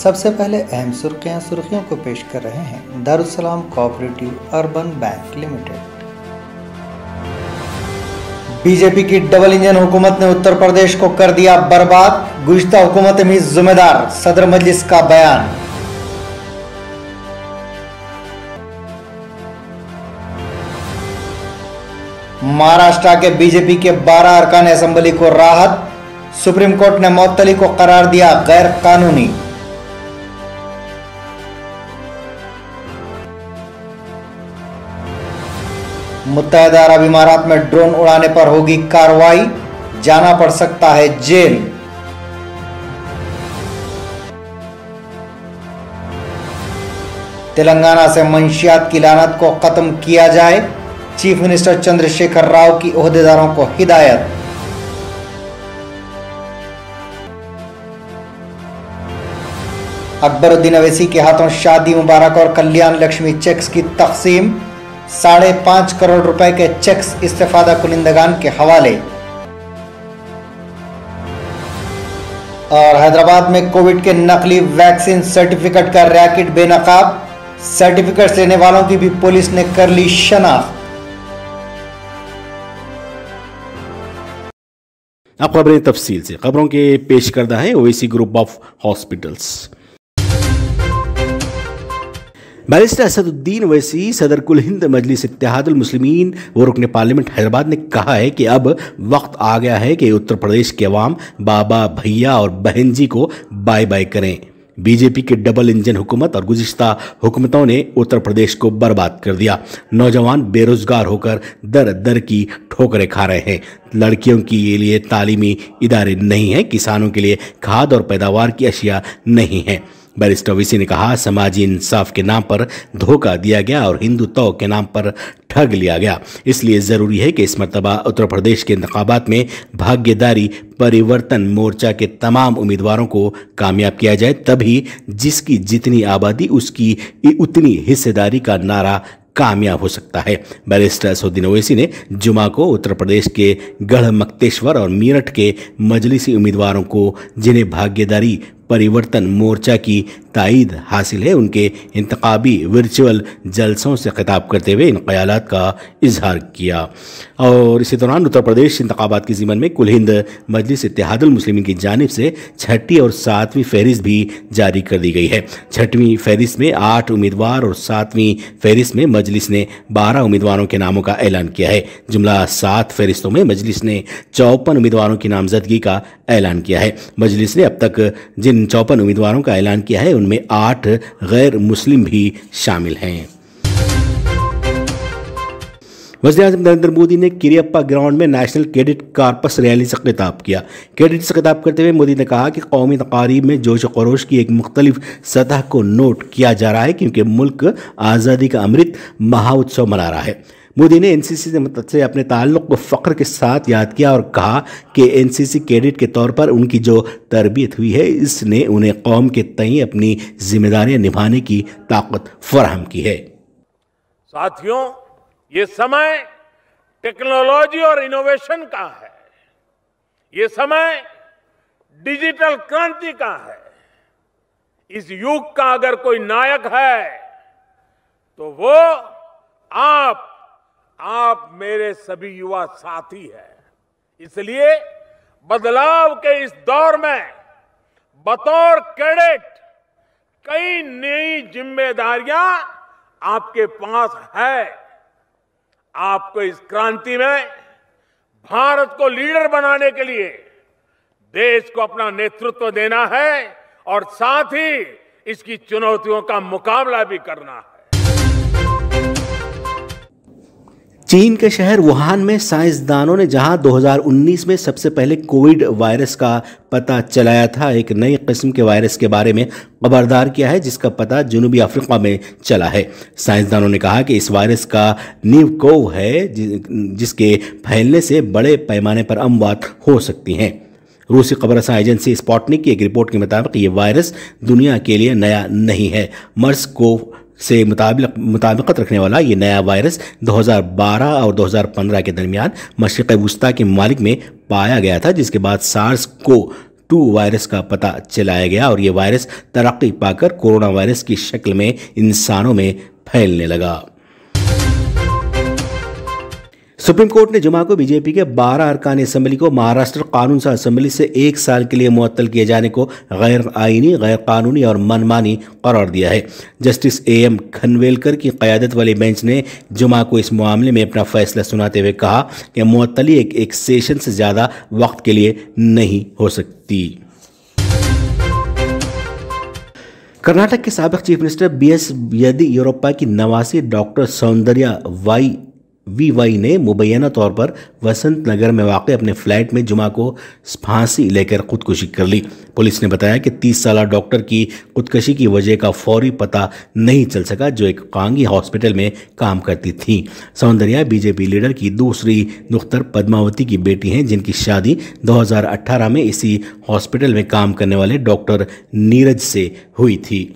सबसे पहले अहम सुर्खियों को पेश कर रहे हैं Darussalam cooperative urban bank limited. BJP की डबल इंजन हुकूमत ने उत्तर प्रदेश को कर दिया बर्बाद, गुज़िश्ता हुकूमत में जिम्मेदार, सदर मजलिस का बयान। महाराष्ट्र के बीजेपी के 12 अरकान असेंबली को राहत, सुप्रीम कोर्ट ने मुअत्तली को करार दिया गैर कानूनी। मुत्तहिदा अरब इमारात में ड्रोन उड़ाने पर होगी कार्रवाई, जाना पड़ सकता है जेल। तेलंगाना से मंशियात की लानत को खत्म किया जाए, चीफ मिनिस्टर चंद्रशेखर राव की ओहदेदारों को हिदायत। अकबरुद्दीन अवैसी के हाथों शादी मुबारक और कल्याण लक्ष्मी चेक्स की तकसीम, 5.5 करोड़ रुपए के चेक्स इस्तेफादा कुनिंदगान के हवाले। और हैदराबाद में कोविड के नकली वैक्सीन सर्टिफिकेट का रैकेट बेनकाब, सर्टिफिकेट लेने वालों की भी पुलिस ने कर ली शनाख्त। अब खबरें तफसील से, खबरों के पेश करदा है Owaisi group of hospitals. Barrister Asaduddin Owaisi सदर कुल हिंद मजलिस इत्तेहादुल मुस्लिमीन व रुकन पार्लियामेंट हैदराबाद ने कहा है कि अब वक्त आ गया है कि उत्तर प्रदेश के अवाम बाबा, भैया और बहन जी को बाय बाय करें। बीजेपी की डबल इंजन हुकूमत और गुज़िश्ता हुकूमतों ने उत्तर प्रदेश को बर्बाद कर दिया। नौजवान बेरोजगार होकर दर दर की ठोकरें खा रहे हैं। लड़कियों के लिए तालीमी इदारे नहीं हैं, किसानों के लिए खाद और पैदावार की अशिया नहीं है। बैरिस्टर ओवैसी ने कहा, समाजी इंसाफ के नाम पर धोखा दिया गया और हिंदुत्व के नाम पर ठग लिया गया। इसलिए ज़रूरी है कि इस मरतबा उत्तर प्रदेश के इंतखाबात में भाग्यदारी परिवर्तन मोर्चा के तमाम उम्मीदवारों को कामयाब किया जाए, तभी जिसकी जितनी आबादी उसकी उतनी हिस्सेदारी का नारा कामयाब हो सकता है। बैरिस्टर असदुद्दीन ओवैसी ने जुमा को उत्तर प्रदेश के गढ़ मक्तेश्वर और मेरठ के मजलिसी उम्मीदवारों को, जिन्हें भाग्यदारी परिवर्तन मोर्चा की तायद हासिल है, उनके इंतखाबी वर्चुअल जलसों से खिताब करते हुए इन ख्यालात का इजहार किया। और इसी दौरान उत्तर प्रदेश इंतखाबात के ज़िमन में कुल हिंद मजलिस इत्तेहादुल मुस्लिमीन की जानिब से 6ठी और 7वीं फहरिस्त भी जारी कर दी गई है। 6वीं फहरिस्त में 8 उम्मीदवार और 7वीं फहरिस्त में मजलिस ने 12 उम्मीदवारों के नामों का ऐलान किया है। जुमला 7 फहरिस्तों में मजलिस ने 54 उम्मीदवारों की नामजदगी का ऐलान किया है। मजलिस ने अब तक जिन 54 उम्मीदवारों का ऐलान किया है उनमें 8 गैर मुस्लिम भी शामिल हैं। वज़ीर-ए-आज़म नरेंद्र मोदी ने किरियप्पा ग्राउंड में नेशनल कैडेट कॉर्पस रैली से खिताब किया। कैडेट से खिताब करते हुए मोदी ने कहा कि कौमी तकारीब में जोश खरोश की एक मुख्तलिफ सतह को नोट किया जा रहा है, क्योंकि मुल्क आज़ादी का अमृत महोत्सव मना रहा है। मोदी ने एनसीसी से अपने ताल्लुक़ को फ़ख्र के साथ याद किया और कहा कि एनसीसी कैडेट के तौर पर उनकी जो तरबियत हुई है, इसने उन्हें कौम के तय अपनी जिम्मेदारियां निभाने की ताकत फराहम की है। साथियों, ये समय टेक्नोलॉजी और इनोवेशन का है। ये समय डिजिटल क्रांति का है। इस युग का अगर कोई नायक है तो वो आप मेरे सभी युवा साथी हैं। इसलिए बदलाव के इस दौर में बतौर कैडेट कई नई जिम्मेदारियां आपके पास है। आपको इस क्रांति में भारत को लीडर बनाने के लिए देश को अपना नेतृत्व देना है और साथ ही इसकी चुनौतियों का मुकाबला भी करना है। चीन के शहर वुहान में साइंसदानों ने जहां 2019 में सबसे पहले कोविड वायरस का पता चलाया था, एक नई किस्म के वायरस के बारे में खबरदार किया है जिसका पता जनूबी अफ्रीका में चला है। साइंसदानों ने कहा कि इस वायरस का न्यूकोव है जिसके फैलने से बड़े पैमाने पर अमवात हो सकती हैं। रूसी खबरसां एजेंसी स्पुतनिक की एक रिपोर्ट के मुताबिक ये वायरस दुनिया के लिए नया नहीं है। मर्स कोव से मुताबिकत रखने वाला ये नया वायरस 2012 और 2015 के दरमियान मशरिक़ वुस्ता के ममालिक में पाया गया था, जिसके बाद सार्स को 2 वायरस का पता चलाया गया और ये वायरस तरक्की पाकर कोरोना वायरस की शक्ल में इंसानों में फैलने लगा। सुप्रीम कोर्ट ने जुमा को बीजेपी के 12 अरकान असेंबली को महाराष्ट्र कानून साज असेंबली से 1 साल के लिए मुअत्तल किए जाने को गैर आईनी, गैर कानूनी और मनमानी करार दिया है। जस्टिस AM खनवेलकर की क़यादत वाली बेंच ने जुमा को इस मामले में अपना फैसला सुनाते हुए कहा कि मुअत्तली एक सेशन से ज़्यादा वक्त के लिए नहीं हो सकती। कर्नाटक के साबिक चीफ मिनिस्टर BS येदियुरप्पा की नवासी डॉक्टर सौंदर्या VY ने मुबैना तौर पर वसंत नगर में वाक़ अपने फ्लैट में जुमा को फांसी लेकर खुदकुशी कर ली। पुलिस ने बताया कि 30 साला डॉक्टर की खुदकुशी की वजह का फौरी पता नहीं चल सका, जो एक कांगी हॉस्पिटल में काम करती थी। सौंदर्या BJP लीडर की दूसरी दुख्तर पद्मावती की बेटी हैं, जिनकी शादी 2018 में इसी हॉस्पिटल में काम करने वाले डॉक्टर नीरज से हुई थी।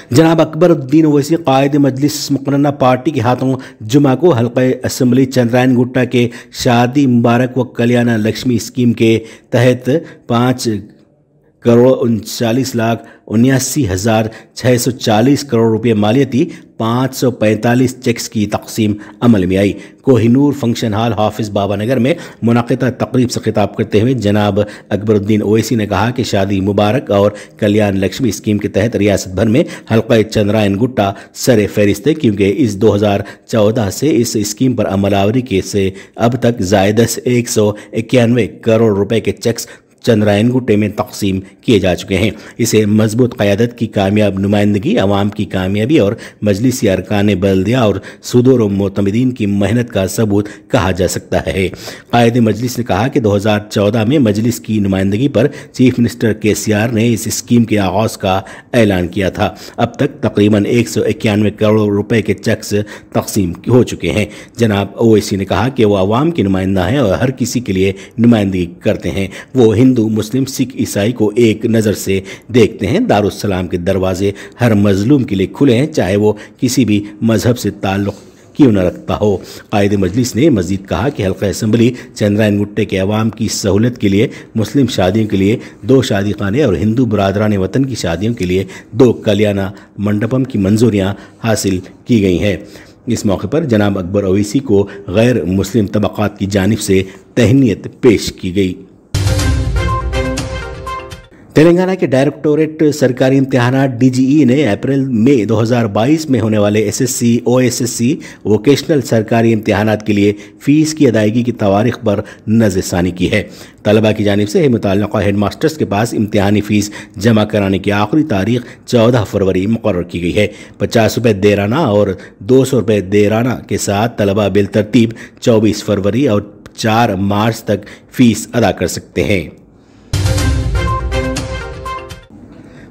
जनाब अकबरुद्दीन ओवैसी कायद मजलिस मुकर्रना पार्टी के हाथों जुमा को हल्का असम्बली चंद्रायन गुट्टा के शादी मुबारक व कल्याण लक्ष्मी स्कीम के तहत 5,39,79,640 करोड़ रुपये मालियती 545 चेक्स की तकसीम अमल में आई। कोहिनूर फंक्शन हॉल हाफिज बाबा नगर में मुनाक़िदा तकरीब से खिताब करते हुए जनाब अकबरुद्दीन ओवैसी ने कहा कि शादी मुबारक और कल्याण लक्ष्मी स्कीम के तहत रियासत भर में हल्का चंद्रायन गुट्टा सर फहरिस्त है, क्योंकि इस 2014 से इस स्कीम पर अमलावरी के से अब तक ज़ायद 191 करोड़ रुपए के चेक्स चंद्रायन गुट्टे में तकसीम किए जा चुके हैं। इसे मजबूत क़यादत की कामयाब नुमाइंदगी, अवाम की कामयाबी और मजलिसी अरकान बल्दिया और सुदूर मोतमदीन की मेहनत का सबूत कहा जा सकता है। कायद मजलिस ने कहा कि 2014 में मजलिस की नुमाइंदगी पर चीफ मिनिस्टर KCR ने इस स्कीम के आगाज़ का ऐलान किया था। अब तक तकरीबन 191 करोड़ रुपए के चेक्स तकसीम हो चुके हैं। जनाब ओवैसी ने कहा कि वो अवाम की नुमाइंदा हैं और हर किसी के लिए नुमाइंदगी करते हैं। वो हिंदू, मुस्लिम, सिख, ईसाई को एक नज़र से देखते हैं। दारुस्सलाम के दरवाजे हर मजलूम के लिए खुले हैं, चाहे वो किसी भी मजहब से ताल्लुक़ क्यों न रखता हो। कायद मजलिस ने मजीद कहा कि हल्का असम्बली चंद्रायन गुट्टे के अवाम की सहूलत के लिए मुस्लिम शादियों के लिए 2 शादी खाने और हिंदू बरादरान वतन की शादियों के लिए 2 कल्याण मंडपम की मंजूरियाँ हासिल की गई हैं। इस मौके पर जनाब अकबर ओवैसी को गैर मुस्लिम तबक़ात की जानिब से तहनीत पेश की गई। तेलंगाना के डायरेक्टोरेट सरकारी इम्तिहानात DGE ने अप्रैल-मई 2022 में होने वाले SSC, OSSC वोकेशनल सरकारी इम्तिहानात के लिए फ़ीस की अदायगी की तारीख पर नज़रसानी की है। तलबा की जानिब से मुतल्लिक़ा हेड मास्टर्स के पास इम्तिहानी फ़ीस जमा कराने की आखिरी तारीख 14 फरवरी मुकर्रर की गई है। 50 रुपये देराना और 200 रुपये देराना के साथ तलबा बिलतरतीब 24 फरवरी और 4 मार्च तक फ़ीस अदा कर सकते हैं।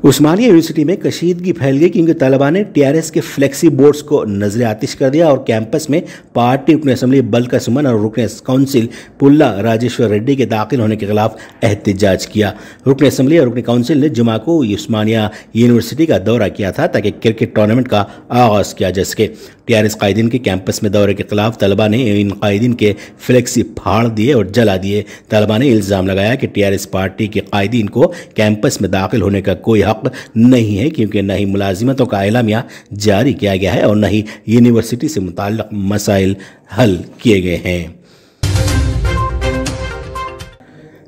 उस्मानिया यूनिवर्सिटी में कशीदगी फैल गई क्योंकि तलबा ने TRS के फ्लेक्सी बोर्ड्स को नजर आतिश कर दिया और कैंपस में पार्टी रुकन असम्बली बल्का सुमन और रुकन काउंसिल पुल्ला राजेश्वर रेड्डी के दाखिल होने के खिलाफ एहतजाज किया। रुकन असम्बली और रुकन काउंसिल ने जुमा को उस्मानिया यूनिवर्सिटी का दौरा किया था ताकि क्रिकेट टूर्नामेंट का आगाज़ किया जा सके। TRS कायदीन के कैंपस में दौरे के खिलाफ तलबा ने इन कायदीन के फ्लेक्सी फाड़ दिए और जला दिए। तलबा ने इल्ज़ाम लगाया कि TRS पार्टी के कायदीन को कैंपस में दाखिल होने का कोई हक नहीं है, क्योंकि न ही मुलाजिमतों का एलामिया जारी किया गया है और न ही यूनिवर्सिटी से मुताल्लिक़ मसाइल हल किए गए हैं।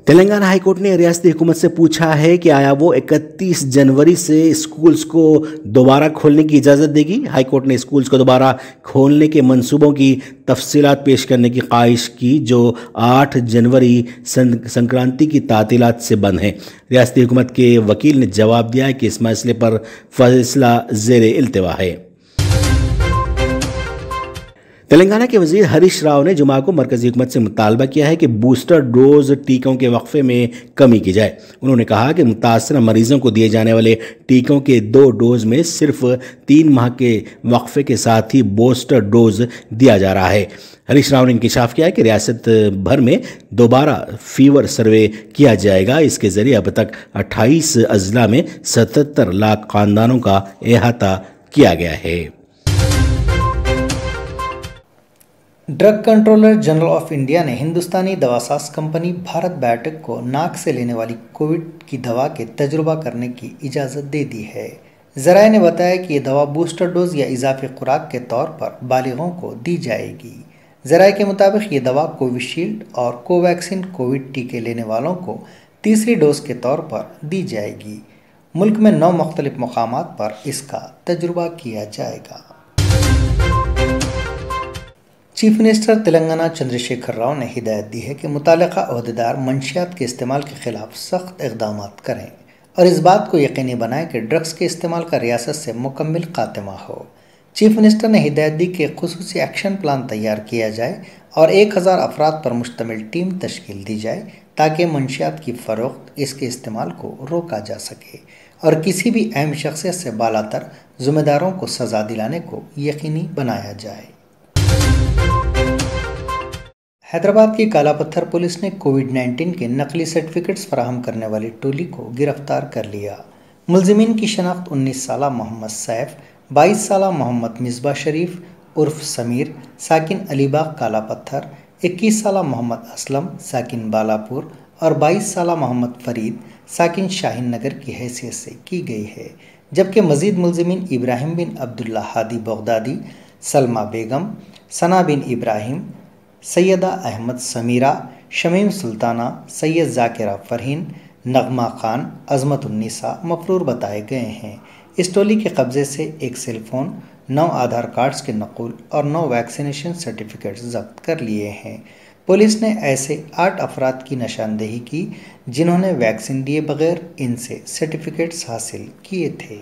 तेलंगाना हाईकोर्ट ने रियासती हुकूमत से पूछा है कि आया वो 31 जनवरी से स्कूल्स को दोबारा खोलने की इजाज़त देगी। हाईकोर्ट ने स्कूल्स को दोबारा खोलने के मंसूबों की तफसीलात पेश करने की ख्वाहिश की, जो 8 जनवरी संक्रांति की तातीलात से बंद है। रियासती हुकूमत के वकील ने जवाब दिया है कि इस मसले पर फैसला ज़ेरे इल्तिवा है। तेलंगाना के वजीर हरीश राव ने जुमा को मरकजी हुकूमत से मुतालबा किया है कि बूस्टर डोज टीकों के वक्फे में कमी की जाए। उन्होंने कहा कि मुतासरा मरीजों को दिए जाने वाले टीकों के 2 डोज में सिर्फ 3 माह के वक्फे के साथ ही बूस्टर डोज दिया जा रहा है। हरीश राव ने इंकिशाफ किया कि रियासत भर में दोबारा फीवर सर्वे किया जाएगा। इसके जरिए अब तक 28 अजला में 77 लाख खानदानों का अहाता किया गया है। Drug controller general of India ने हिंदुस्तानी दवासाज कंपनी भारत बायोटेक को नाक से लेने वाली कोविड की दवा के तजुर्बा करने की इजाज़त दे दी है। ज़राए ने बताया कि ये दवा बूस्टर डोज या इजाफी खुराक के तौर पर बालिगों को दी जाएगी। ज़राए के मुताबिक ये दवा कोविशील्ड और कोवैक्सीन कोविड टीके लेने वालों को तीसरी डोज के तौर पर दी जाएगी। मुल्क में 9 मुख्तलिफ मकामात पर इसका तजुर्बा किया जाएगा। चीफ मिनिस्टर तेलंगाना चंद्रशेखर राव ने हिदायत दी है कि मुतालिका ओहदेदार मंशियात के इस्तेमाल के खिलाफ सख्त इक़दाम करें और इस बात को यकीनी बनाएं कि ड्रग्स के इस्तेमाल का रियासत से मुकम्मल खात्मा हो। चीफ मिनिस्टर ने हिदायत दी कि खुसूसी एक्शन प्लान तैयार किया जाए और 1000 अफराद पर मुश्तमिल टीम तश्कील दी जाए ताकि मंशियात की फ़रोख्त, इसके इस्तेमाल को रोका जा सके और किसी भी अहम शख्सियत से बालातर ज़िम्मेदारों को सज़ा दिलाने को यकीनी बनाया जाए। हैदराबाद की काला पत्थर पुलिस ने कोविड-19 के नकली सर्टिफिकेट्स फराहम करने वाली टोली को गिरफ्तार कर लिया। मुलजिमीन की शनाख्त 19 साला मोहम्मद सैफ, 22 साला मोहम्मद मिसबा शरीफ उर्फ समीर साकिन अलीबाग काला पत्थर, 21 साला मोहम्मद असलम साकिन बालापुर और 22 साला मोहम्मद फरीद साकिन शाहीन नगर की हैसियत से की गई है, जबकि मज़ीद मुलजिमीन इब्राहिम बिन अब्दुल्ला हादी बगदादी, सलमा बेगम, सना बिन इब्राहिम, सैयदा अहमद समीरा, शमीम सुल्ताना, सैयद जाकिरा फरहीन, नगमा खान, अज़मतुन्निसा मफरूर बताए गए हैं। इस टोली के कब्ज़े से एक सेलफोन, 9 आधार कार्ड्स के नकुल और 9 वैक्सीनेशन सर्टिफिकेट्स जब्त कर लिए हैं। पुलिस ने ऐसे 8 अफराद की निशानदेही की जिन्होंने वैक्सीन लिए बगैर इनसे सर्टिफिकेट्स हासिल किए थे।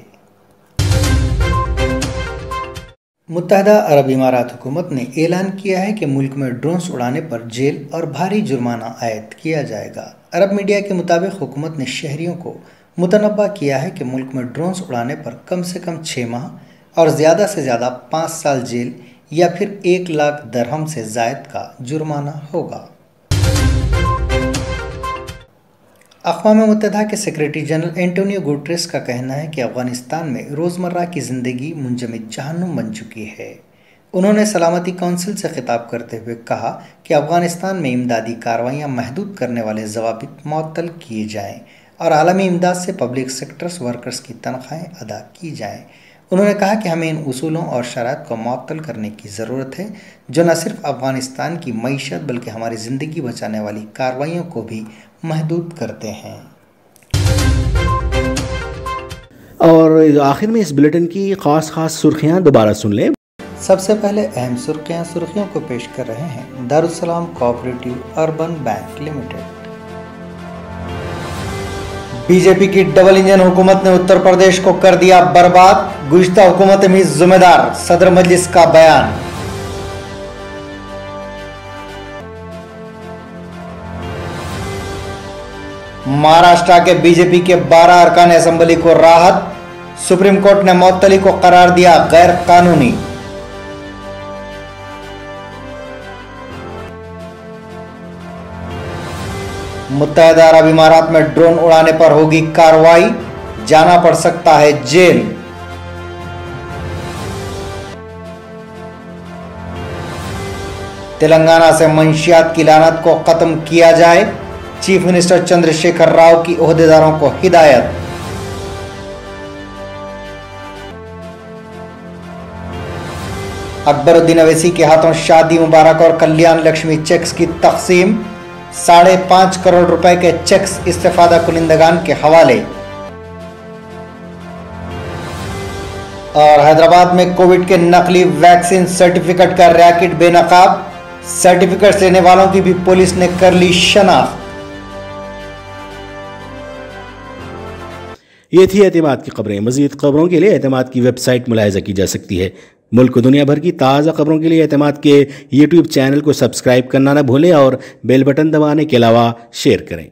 मुत्तहदा अरब इमारात हुकूमत ने ऐलान किया है कि मुल्क में ड्रोन्स उड़ाने पर जेल और भारी जुर्माना आयद किया जाएगा। अरब मीडिया के मुताबिक हुकूमत ने शहरियों को मुतनब्बा किया है कि मुल्क में ड्रोन्स उड़ाने पर कम से कम 6 माह और ज़्यादा से ज़्यादा 5 साल जेल या फिर 1 लाख दरहम से ज़ायद का जुर्माना होगा। अक़वाम मुत्तहदा के सेक्रेटरी जनरल एंटोनियो गुटेरेस का कहना है कि अफ़गानिस्तान में रोज़मर्रा की ज़िंदगी मुंजमद जहन्नुम बन चुकी है। उन्होंने सलामती कौंसिल से खिताब करते हुए कहा कि अफ़गानिस्तान में इमदादी कार्रवाइयाँ महदूद करने वाले ज़वाबित मुअत्तल किए जाएँ और आलमी इमदाद से पब्लिक सेक्टर्स वर्कर्स की तनख्वाहें अदा की जाएँ। उन्होंने कहा कि हमें इन उसूलों और शराइत को मुअत्तल करने की ज़रूरत है जो न सिर्फ अफ़गानिस्तान की मईशत बल्कि हमारी ज़िंदगी बचाने वाली कार्रवाइयों को भी महदूद करते हैं। और आखिर में इस बुलेटिन की खास सुर्खियां दोबारा सुन लें। सबसे पहले अहम सुर्खियों को पेश कर रहे हैं Darussalam cooperative urban bank limited. BJP की डबल इंजन हुकूमत ने उत्तर प्रदेश को कर दिया बर्बाद, गुज़िश्ता हुकूमत में जिम्मेदार, सदर मजलिस का बयान। महाराष्ट्र के बीजेपी के 12 अरकान असेंबली को राहत, सुप्रीम कोर्ट ने मुअत्तली को करार दिया गैर कानूनी। मुत्तहदा अरब इमारात में ड्रोन उड़ाने पर होगी कार्रवाई, जाना पड़ सकता है जेल। तेलंगाना से मंशियात की लानत को खत्म किया जाए, चीफ मिनिस्टर चंद्रशेखर राव की ओहदेदारों को हिदायत। अकबरुद्दीन अवैसी के हाथों शादी मुबारक और कल्याण लक्ष्मी चेक्स की तकसीम, 5.5 करोड़ रुपए के चेक्स इस्तेफादा कुनिंदगान के हवाले। और हैदराबाद में कोविड के नकली वैक्सीन सर्टिफिकेट का रैकेट बेनकाब, सर्टिफिकेट लेने वालों की भी पुलिस ने कर ली शनाख्त। ये थी एतमाद की खबरें। मज़ीद खबरों के लिए एतमाद की वेबसाइट मुलाहिजा की जा सकती है। मुल्क दुनिया भर की ताज़ा खबरों के लिए एतमाद के यूट्यूब चैनल को सब्सक्राइब करना न भूलें और बेल बटन दबाने के अलावा शेयर करें।